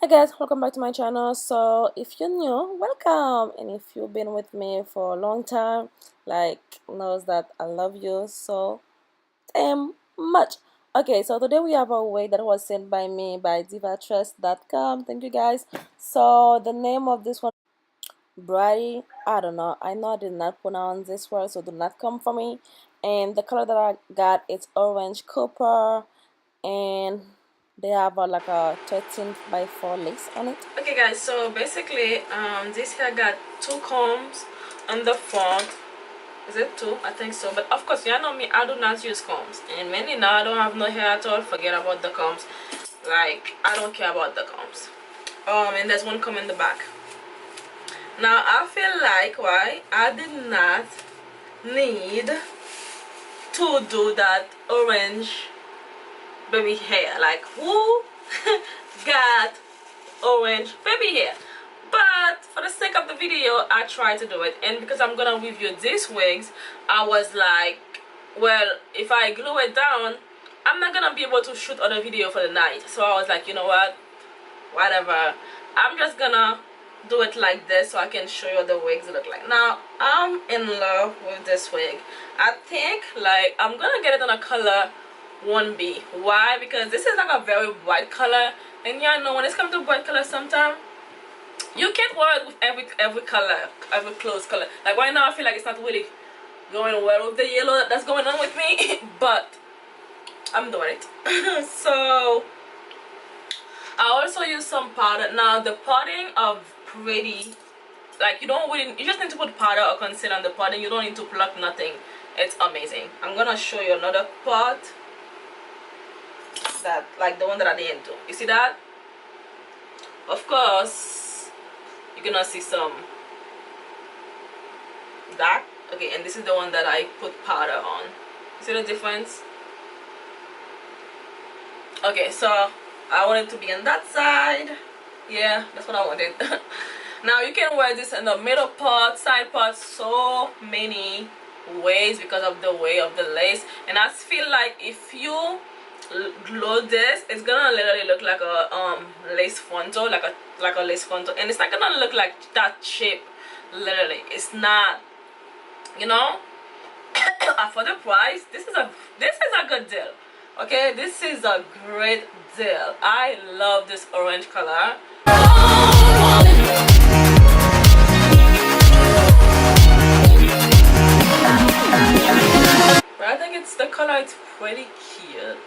Hi guys, welcome back to my channel. So if you're new, welcome, and if you've been with me for a long time, knows that I love you so damn much. Okay, so today we have a wig that was sent by me by divatress.com. Thank you guys. So the name of this one, Brady, I don't know, I know I did not pronounce this word, so do not come for me. And the color that I got, it's orange copper, and they have like a 13 by 4 lace on it. Okay guys, so basically this hair got two combs on the front. Is it two? I think so. But of course, you know me, I do not use combs, and mainly now I don't have no hair at all. Forget about the combs. Like, I don't care about the combs. And there's one comb in the back. Now I feel like why I did not need to do that orange baby hair. Like, who got orange baby hair? But for the sake of the video, I tried to do it, and because I'm gonna review these wigs, I was like, well, if I glue it down, I'm not gonna be able to shoot other video for the night. So I was like, you know what, whatever, I'm just gonna do it like this so I can show you what the wigs look like. Now I'm in love with this wig. I think like I'm gonna get it in a color 1B. Why? Because this is like a very bright color, and yeah, I know when it's come to bright color, sometimes you can't wear it with every color, every clothes color. Like right now I feel like it's not really going well with the yellow that's going on with me but I'm doing it. So I also use some powder. Now the parting of Brady, like you don't really, you just need to put powder or concealer on the parting. You don't need to pluck nothing. It's amazing. I'm gonna show you another part, that like the one that I didn't do. You see that? Of course you're gonna see some dark. Okay, and this is the one that I put powder on. See the difference? Okay, so I want it to be on that side. Yeah, that's what I wanted. Now you can wear this in the middle part, side part, so many ways because of the way of the lace. And I feel like if you glue this, it's gonna literally look like a lace frontal, like a lace frontal, and it's not gonna look like that shape. Literally, it's not. You know. For the price, this is a good deal. Okay, this is a great deal. I love this orange color. But I think it's the color, it's pretty cute.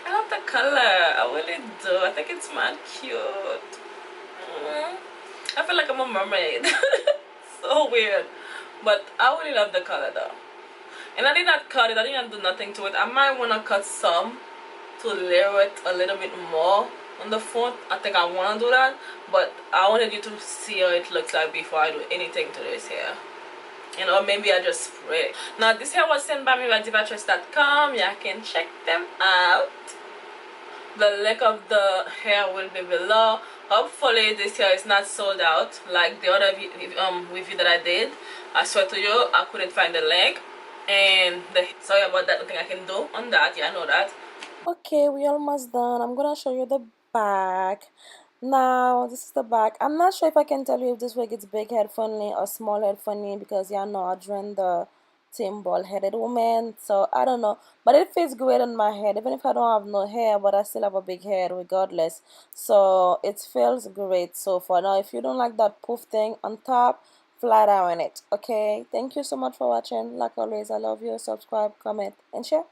I love the color, I really do. I think it's mad cute. I feel like I'm a mermaid. So weird, but I really love the color though. And I did not cut it, I didn't do nothing to it. I might want to cut some to layer it a little bit more on the front. I think I want to do that, but I wanted you to see how it looks like before I do anything to this hair. You know, maybe I just spray it. Now this hair was sent by me by divatress.com. Yeah, you can check them out. The link of the hair will be below. Hopefully this hair is not sold out like the other review that I did. I swear to you, I couldn't find the link, and sorry about that. Nothing I can do on that. Yeah, I know that. Okay, we almost done. I'm gonna show you the back. Now this is the back. I'm not sure if I can tell you if this wig is big head friendly or small head friendly, because y'all know I joined the team bald headed woman, so I don't know, but it feels great on my head even if I don't have no hair, but I still have a big head regardless, so it feels great so far. Now if you don't like that poof thing on top, flat iron it. Okay, thank you so much for watching. Like always, I love you. Subscribe, comment, and share.